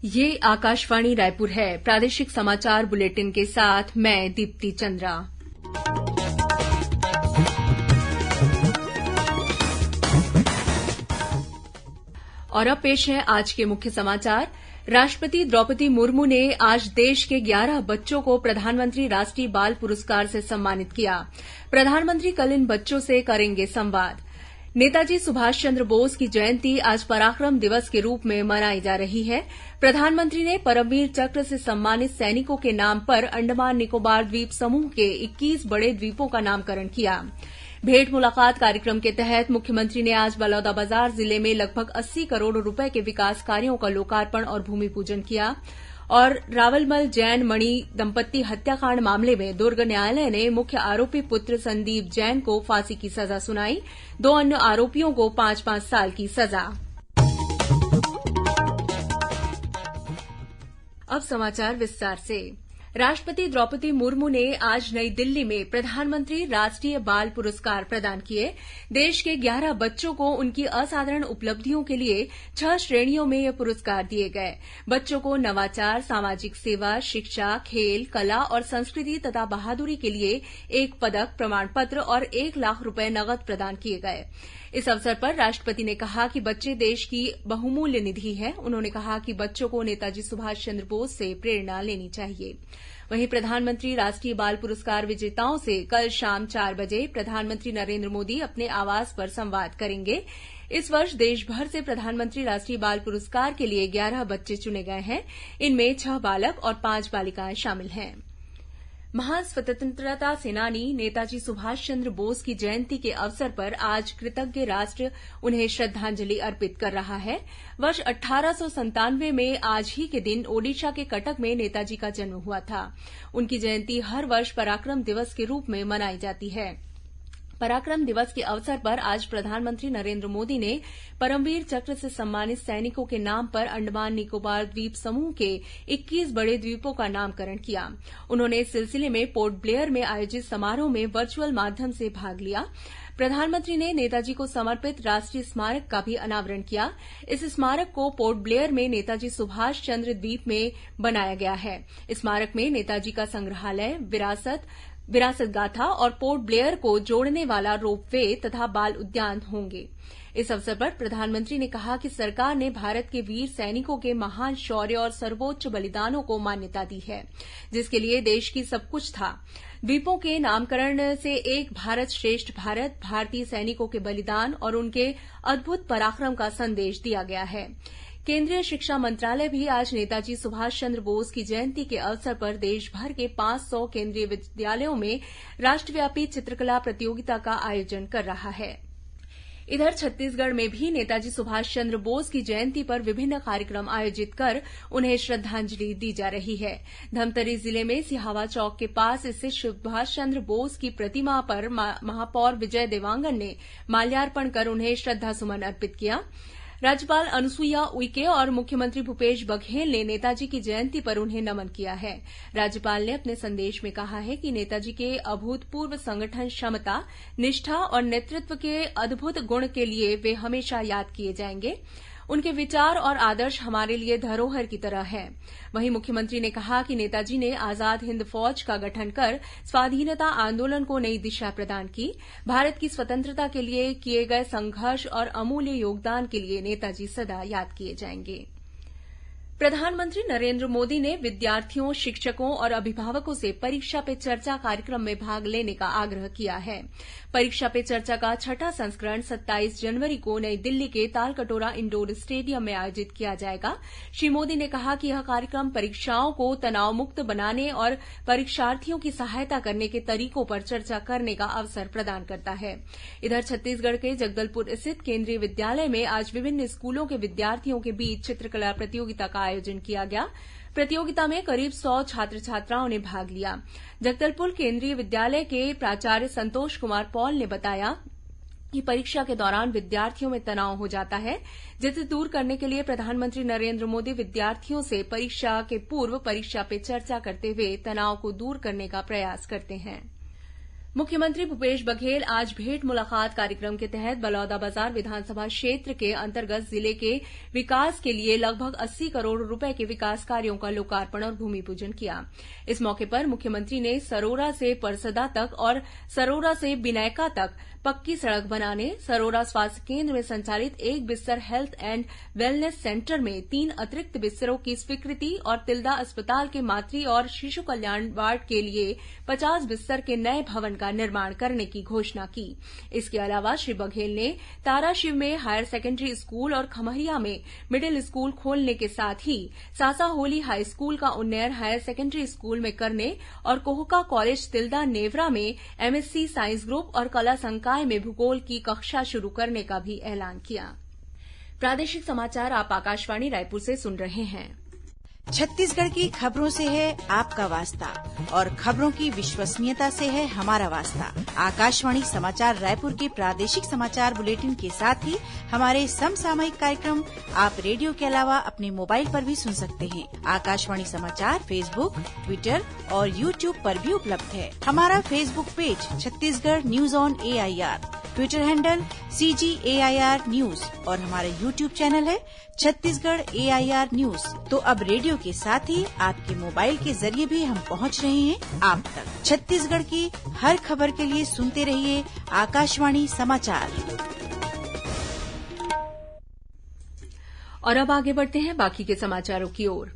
ये आकाशवाणी रायपुर है। प्रादेशिक समाचार बुलेटिन के साथ मैं दीप्ति चंद्रा। और अब पेश है आज के मुख्य समाचार। राष्ट्रपति द्रौपदी मुर्मू ने आज देश के 11 बच्चों को प्रधानमंत्री राष्ट्रीय बाल पुरस्कार से सम्मानित किया। प्रधानमंत्री कल इन बच्चों से करेंगे संवाद। नेताजी सुभाष चंद्र बोस की जयंती आज पराक्रम दिवस के रूप में मनाई जा रही है। प्रधानमंत्री ने परमवीर चक्र से सम्मानित सैनिकों के नाम पर अंडमान निकोबार द्वीप समूह के 21 बड़े द्वीपों का नामकरण किया। भेंट मुलाकात कार्यक्रम के तहत मुख्यमंत्री ने आज बलौदाबाजार जिले में लगभग 80 करोड़ रुपए के विकास कार्यों का लोकार्पण और भूमि पूजन किया। और रावलमल जैन मणि दंपत्ति हत्याकांड मामले में दुर्ग न्यायालय ने मुख्य आरोपी पुत्र संदीप जैन को फांसी की सजा सुनाई। 2 अन्य आरोपियों को 5-5 साल की सजा। अब समाचार विस्तार से। राष्ट्रपति द्रौपदी मुर्मू ने आज नई दिल्ली में प्रधानमंत्री राष्ट्रीय बाल पुरस्कार प्रदान किए। देश के 11 बच्चों को उनकी असाधारण उपलब्धियों के लिए 6 श्रेणियों में ये पुरस्कार दिए गए। बच्चों को नवाचार, सामाजिक सेवा, शिक्षा, खेल, कला और संस्कृति तथा बहादुरी के लिए 1 पदक, प्रमाण पत्र और 1 लाख रुपए नकद प्रदान किए गए। इस अवसर पर राष्ट्रपति ने कहा कि बच्चे देश की बहुमूल्य निधि है। उन्होंने कहा कि बच्चों को नेताजी सुभाष चंद्र बोस से प्रेरणा लेनी चाहिए। वहीं प्रधानमंत्री राष्ट्रीय बाल पुरस्कार विजेताओं से कल शाम 4 बजे प्रधानमंत्री नरेंद्र मोदी अपने आवास पर संवाद करेंगे। इस वर्ष देश भर से प्रधानमंत्री राष्ट्रीय बाल पुरस्कार के लिए 11 बच्चे चुने गए हैं। इनमें 6 बालक और 5 बालिकाएं शामिल हैं। महान स्वतंत्रता सेनानी नेताजी सुभाष चंद्र बोस की जयंती के अवसर पर आज कृतज्ञ राष्ट्र उन्हें श्रद्धांजलि अर्पित कर रहा है। वर्ष 1897 में आज ही के दिन ओडिशा के कटक में नेताजी का जन्म हुआ था। उनकी जयंती हर वर्ष पराक्रम दिवस के रूप में मनाई जाती है। पराक्रम दिवस के अवसर पर आज प्रधानमंत्री नरेंद्र मोदी ने परमवीर चक्र से सम्मानित सैनिकों के नाम पर अंडमान निकोबार द्वीप समूह के 21 बड़े द्वीपों का नामकरण किया। उन्होंने इस सिलसिले में पोर्ट ब्लेयर में आयोजित समारोह में वर्चुअल माध्यम से भाग लिया। प्रधानमंत्री ने नेताजी को समर्पित राष्ट्रीय स्मारक का भी अनावरण किया। इस स्मारक को पोर्ट ब्लेयर में नेताजी सुभाष चंद्र द्वीप में बनाया गया है। स्मारक में नेताजी का संग्रहालय, विरासत गाथा और पोर्ट ब्लेयर को जोड़ने वाला रोपवे तथा बाल उद्यान होंगे। इस अवसर पर प्रधानमंत्री ने कहा कि सरकार ने भारत के वीर सैनिकों के महान शौर्य और सर्वोच्च बलिदानों को मान्यता दी है, जिसके लिए देश की सब कुछ था। द्वीपों के नामकरण से एक भारत श्रेष्ठ भारत, भारतीय सैनिकों के बलिदान और उनके अद्भुत पराक्रम का संदेश दिया गया है। केंद्रीय शिक्षा मंत्रालय भी आज नेताजी सुभाष चंद्र बोस की जयंती के अवसर पर देश भर के 500 केंद्रीय विद्यालयों में राष्ट्रव्यापी चित्रकला प्रतियोगिता का आयोजन कर रहा है। इधर छत्तीसगढ़ में भी नेताजी सुभाष चंद्र बोस की जयंती पर विभिन्न कार्यक्रम आयोजित कर उन्हें श्रद्धांजलि दी जा रही है। धमतरी जिले में सिहावा चौक के पास स्थित सुभाष चंद्र बोस की प्रतिमा पर महापौर विजय देवांगन ने माल्यार्पण कर उन्हें श्रद्धासुमन अर्पित किया। राज्यपाल अनुसुईया उइके और मुख्यमंत्री भूपेश बघेल ने नेताजी की जयंती पर उन्हें नमन किया है। राज्यपाल ने अपने संदेश में कहा है कि नेताजी के अभूतपूर्व संगठन क्षमता, निष्ठा और नेतृत्व के अद्भुत गुण के लिए वे हमेशा याद किए जाएंगे। उनके विचार और आदर्श हमारे लिए धरोहर की तरह हैं। वहीं मुख्यमंत्री ने कहा कि नेताजी ने आजाद हिंद फौज का गठन कर स्वाधीनता आंदोलन को नई दिशा प्रदान की। भारत की स्वतंत्रता के लिए किए गए संघर्ष और अमूल्य योगदान के लिए नेताजी सदा याद किए जाएंगे। प्रधानमंत्री नरेंद्र मोदी ने विद्यार्थियों, शिक्षकों और अभिभावकों से परीक्षा पे चर्चा कार्यक्रम में भाग लेने का आग्रह किया है। परीक्षा पे चर्चा का 6ठा संस्करण 27 जनवरी को नई दिल्ली के तालकटोरा इंडोर स्टेडियम में आयोजित किया जाएगा। श्री मोदी ने कहा कि यह कार्यक्रम परीक्षाओं को तनावमुक्त बनाने और परीक्षार्थियों की सहायता करने के तरीकों पर चर्चा करने का अवसर प्रदान करता है। इधर छत्तीसगढ़ के जगदलपुर स्थित केंद्रीय विद्यालय में आज विभिन्न स्कूलों के विद्यार्थियों के बीच चित्रकला प्रतियोगिता का आयोजन किया गया। प्रतियोगिता में करीब 100 छात्र छात्राओं ने भाग लिया। जगदलपुर केंद्रीय विद्यालय के प्राचार्य संतोष कुमार पॉल ने बताया कि परीक्षा के दौरान विद्यार्थियों में तनाव हो जाता है, जिसे दूर करने के लिए प्रधानमंत्री नरेंद्र मोदी विद्यार्थियों से परीक्षा के पूर्व परीक्षा पे चर्चा करते हुए तनाव को दूर करने का प्रयास करते हैं। मुख्यमंत्री भूपेश बघेल आज भेंट मुलाकात कार्यक्रम के तहत बलौदाबाजार विधानसभा क्षेत्र के अंतर्गत जिले के विकास के लिए लगभग 80 करोड़ रुपए के विकास कार्यों का लोकार्पण और भूमि पूजन किया। इस मौके पर मुख्यमंत्री ने सरोरा से परसदा तक और सरोरा से बिनैका तक पक्की सड़क बनाने, सरोरा स्वास्थ्य केंद्र में संचालित 1 बिस्तर हेल्थ एंड वेलनेस सेंटर में 3 अतिरिक्त बिस्तरों की स्वीकृति और तिल्दा अस्पताल के मातृ और शिशु कल्याण वार्ड के लिए 50 बिस्तर के नए भवन का निर्माण करने की घोषणा की। इसके अलावा श्री बघेल ने ताराशिव में हायर सेकेंडरी स्कूल और खमरिया में मिडिल स्कूल खोलने के साथ ही सासाहोली हाई स्कूल का उन्नयन हायर सेकेंडरी स्कूल में करने और कोहका कॉलेज तिल्दा नेवरा में एमएससी साइंस ग्रुप और कला संकाय में भूगोल की कक्षा शुरू करने का भी ऐलान किया। प्रादेशिक समाचार आप आकाशवाणी रायपुर से सुन रहे हैं। छत्तीसगढ़ की खबरों से है आपका वास्ता और खबरों की विश्वसनीयता से है हमारा वास्ता। आकाशवाणी समाचार रायपुर के प्रादेशिक समाचार बुलेटिन के साथ ही हमारे समसामयिक कार्यक्रम आप रेडियो के अलावा अपने मोबाइल पर भी सुन सकते हैं। आकाशवाणी समाचार फेसबुक, ट्विटर और यूट्यूब पर भी उपलब्ध है। हमारा Facebook page Chhattisgarh news on AIR, Twitter handle CGAIR news और हमारा यूट्यूब चैनल है छत्तीसगढ़ AIR न्यूज। तो अब रेडियो के साथ ही आपके मोबाइल के जरिए भी हम पहुंच रहे हैं आप तक। छत्तीसगढ़ की हर खबर के लिए सुनते रहिए आकाशवाणी समाचार। और अब आगे बढ़ते हैं बाकी के समाचारों की ओर।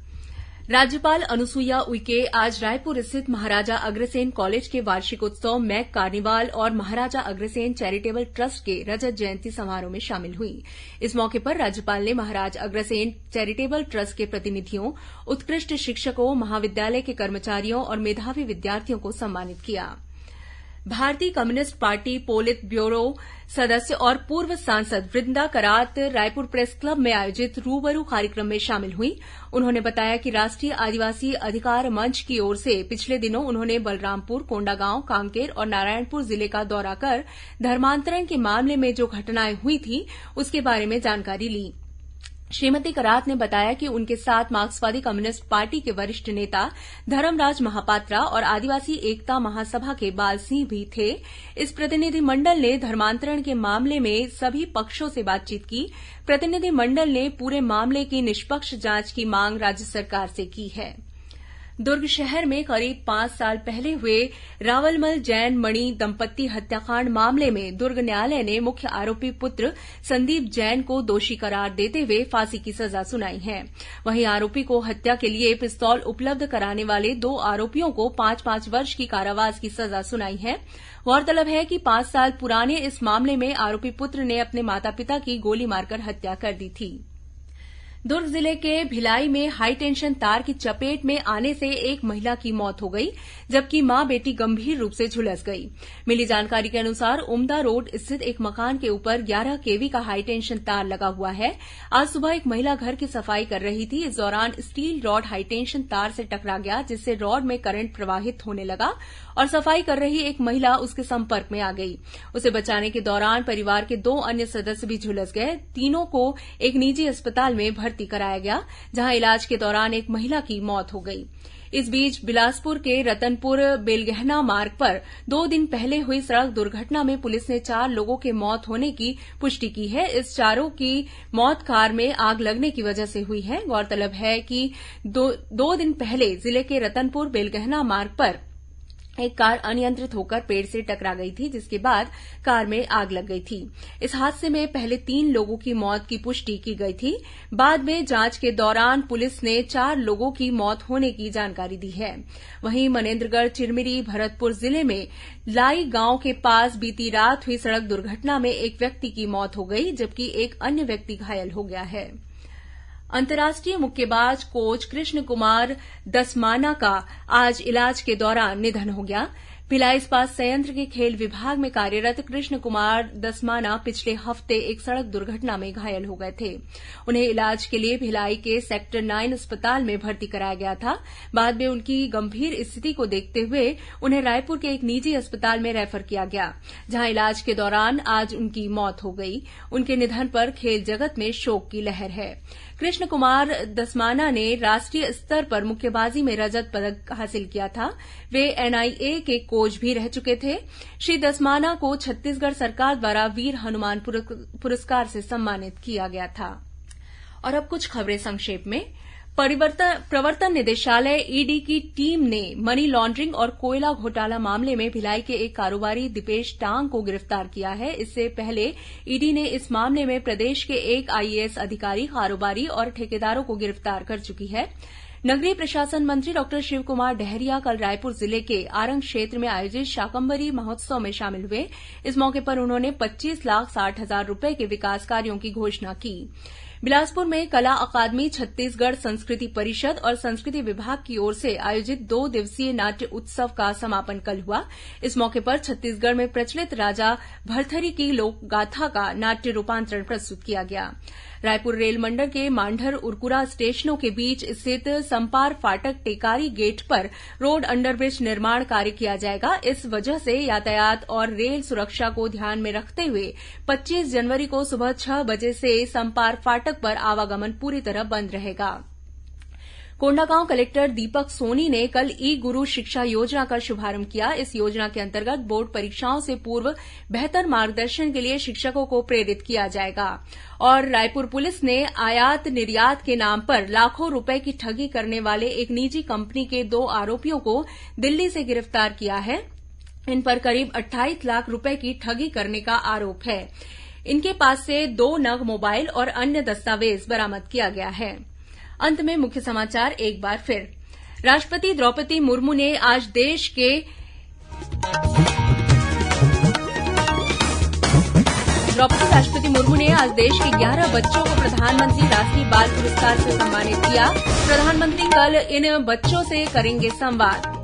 राज्यपाल अनुसुईया उइके आज रायपुर स्थित महाराजा अग्रसेन कॉलेज के वार्षिक उत्सव मैक कार्निवाल और महाराजा अग्रसेन चैरिटेबल ट्रस्ट के रजत जयंती समारोह में शामिल हुई। इस मौके पर राज्यपाल ने महाराज अग्रसेन चैरिटेबल ट्रस्ट के प्रतिनिधियों, उत्कृष्ट शिक्षकों, महाविद्यालय के कर्मचारियों और मेधावी विद्यार्थियों को सम्मानित किया। भारतीय कम्युनिस्ट पार्टी पोलित ब्यूरो सदस्य और पूर्व सांसद वृंदा करात रायपुर प्रेस क्लब में आयोजित रूबरू कार्यक्रम में शामिल हुई। उन्होंने बताया कि राष्ट्रीय आदिवासी अधिकार मंच की ओर से पिछले दिनों उन्होंने बलरामपुर, कोंडागांव, कांकेर और नारायणपुर जिले का दौरा कर धर्मांतरण के मामले में जो घटनाएं हुई थी उसके बारे में जानकारी ली। श्रीमती करात ने बताया कि उनके साथ मार्क्सवादी कम्युनिस्ट पार्टी के वरिष्ठ नेता धर्मराज महापात्रा और आदिवासी एकता महासभा के बाल सिंह भी थे। इस प्रतिनिधिमंडल ने धर्मांतरण के मामले में सभी पक्षों से बातचीत की। प्रतिनिधिमंडल ने पूरे मामले की निष्पक्ष जांच की मांग राज्य सरकार से की है। दुर्ग शहर में करीब 5 साल पहले हुए रावलमल जैन मणि दंपत्ति हत्याकांड मामले में दुर्ग न्यायालय ने मुख्य आरोपी पुत्र संदीप जैन को दोषी करार देते हुए फांसी की सजा सुनाई है। वहीं आरोपी को हत्या के लिए पिस्तौल उपलब्ध कराने वाले 2 आरोपियों को 5-5 वर्ष की कारावास की सजा सुनाई है। गौरतलब है कि 5 साल पुराने इस मामले में आरोपी पुत्र ने अपने माता पिता की गोली मारकर हत्या कर दी थी। दुर्ग जिले के भिलाई में हाई टेंशन तार की चपेट में आने से एक महिला की मौत हो गई, जबकि मां बेटी गंभीर रूप से झुलस गई। मिली जानकारी के अनुसार उमदा रोड स्थित एक मकान के ऊपर 11 kV का हाई टेंशन तार लगा हुआ है। आज सुबह एक महिला घर की सफाई कर रही थी। इस दौरान स्टील रॉड हाई टेंशन तार से टकरा गया, जिससे रॉड में करंट प्रवाहित होने लगा और सफाई कर रही एक महिला उसके संपर्क में आ गई। उसे बचाने के दौरान परिवार के 2 अन्य सदस्य भी झुलस गए। तीनों को एक निजी अस्पताल में भर्ती कराया गया, जहां इलाज के दौरान एक महिला की मौत हो गई। इस बीच बिलासपुर के रतनपुर बेलगहना मार्ग पर 2 दिन पहले हुई सड़क दुर्घटना में पुलिस ने 4 लोगों के मौत होने की पुष्टि की है। इस चारों की मौत कार में आग लगने की वजह से हुई है। गौरतलब है कि 2 दिन पहले जिले के रतनपुर बेलगहना मार्ग पर एक कार अनियंत्रित होकर पेड़ से टकरा गई थी, जिसके बाद कार में आग लग गई थी। इस हादसे में पहले 3 लोगों की मौत की पुष्टि की गई थी। बाद में जांच के दौरान पुलिस ने 4 लोगों की मौत होने की जानकारी दी है। वहीं मनेन्द्रगढ़, चिरमिरी, भरतपुर जिले में लाई गांव के पास बीती रात हुई सड़क दुर्घटना में एक व्यक्ति की मौत हो गई, जबकि एक अन्य व्यक्ति घायल हो गया है। अंतर्राष्ट्रीय मुक्केबाज कोच कृष्ण कुमार दसमाना का आज इलाज के दौरान निधन हो गया। भिलाई इस्पात संयंत्र के खेल विभाग में कार्यरत कृष्ण कुमार दसमाना पिछले हफ्ते एक सड़क दुर्घटना में घायल हो गए थे। उन्हें इलाज के लिए भिलाई के सेक्टर 9 अस्पताल में भर्ती कराया गया था। बाद में उनकी गंभीर स्थिति को देखते हुए उन्हें रायपुर के एक निजी अस्पताल में रेफर किया गया, जहां इलाज के दौरान आज उनकी मौत हो गई। उनके निधन पर खेल जगत में शोक की लहर है। कृष्ण कुमार दसमाना ने राष्ट्रीय स्तर पर मुक्केबाजी में रजत पदक हासिल किया था। वे NIA के कोच भी रह चुके थे। श्री दसमाना को छत्तीसगढ़ सरकार द्वारा वीर हनुमान पुरस्कार से सम्मानित किया गया था। और अब कुछ खबरें संक्षेप में। प्रवर्तन निदेशालय ईडी की टीम ने मनी लॉन्ड्रिंग और कोयला घोटाला मामले में भिलाई के एक कारोबारी दीपेश टांग को गिरफ्तार किया है। इससे पहले ईडी ने इस मामले में प्रदेश के एक आईएएस अधिकारी, कारोबारी और ठेकेदारों को गिरफ्तार कर चुकी है। नगरीय प्रशासन मंत्री डॉ शिवकुमार डहरिया कल रायपुर जिले के आरंग क्षेत्र में आयोजित शाकंभरी महोत्सव में शामिल हुए। इस मौके पर उन्होंने 25,60,000 रूपये के विकास कार्यों की घोषणा की। बिलासपुर में कला अकादमी, छत्तीसगढ़ संस्कृति परिषद और संस्कृति विभाग की ओर से आयोजित 2 दिवसीय नाट्य उत्सव का समापन कल हुआ। इस मौके पर छत्तीसगढ़ में प्रचलित राजा भरथरी की लोकगाथा का नाट्य रूपांतरण प्रस्तुत किया गया। रायपुर रेल मंडल के मांढर उरकुरा स्टेशनों के बीच स्थित संपार फाटक टेकारी गेट पर रोड अंडरब्रिज निर्माण कार्य किया जाएगा। इस वजह से यातायात और रेल सुरक्षा को ध्यान में रखते हुए 25 जनवरी को सुबह 6 बजे से संपार फाटक पर आवागमन पूरी तरह बंद रहेगा। कोंडागांव कलेक्टर दीपक सोनी ने कल ई गुरु शिक्षा योजना का शुभारंभ किया। इस योजना के अंतर्गत बोर्ड परीक्षाओं से पूर्व बेहतर मार्गदर्शन के लिए शिक्षकों को प्रेरित किया जाएगा। और रायपुर पुलिस ने आयात निर्यात के नाम पर लाखों रुपए की ठगी करने वाले एक निजी कंपनी के 2 आरोपियों को दिल्ली से गिरफ्तार किया है। इन पर करीब 28 लाख रुपए की ठगी करने का आरोप है। इनके पास से 2 नग मोबाइल और अन्य दस्तावेज बरामद किया गया है। अंत में मुख्य समाचार एक बार फिर। राष्ट्रपति द्रौपदी मुर्मू ने आज देश के 11 बच्चों को प्रधानमंत्री राष्ट्रीय बाल पुरस्कार से सम्मानित किया। प्रधानमंत्री कल इन बच्चों से करेंगे संवाद।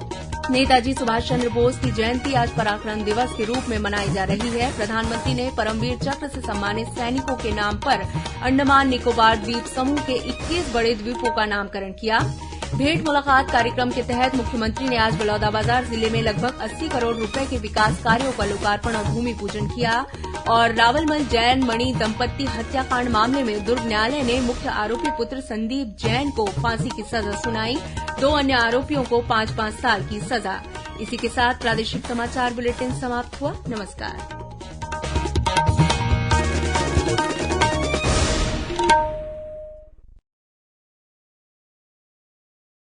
नेताजी सुभाष चंद्र बोस की जयंती आज पराक्रम दिवस के रूप में मनाई जा रही है। प्रधानमंत्री ने परमवीर चक्र से सम्मानित सैनिकों के नाम पर अंडमान निकोबार द्वीप समूह के 21 बड़े द्वीपों का नामकरण किया। भेंट मुलाकात कार्यक्रम के तहत मुख्यमंत्री ने आज बलौदाबाजार जिले में लगभग 80 करोड़ रुपए के विकास कार्यों का लोकार्पण और भूमि पूजन किया। और रावलमल जैन मणि दंपत्ति हत्याकांड मामले में दुर्ग न्यायालय ने मुख्य आरोपी पुत्र संदीप जैन को फांसी की सजा सुनाई। 2 अन्य आरोपियों को 5-5 साल की सजा। इसी के साथ प्रादेशिक समाचार बुलेटिन समाप्त हुआ। नमस्कार।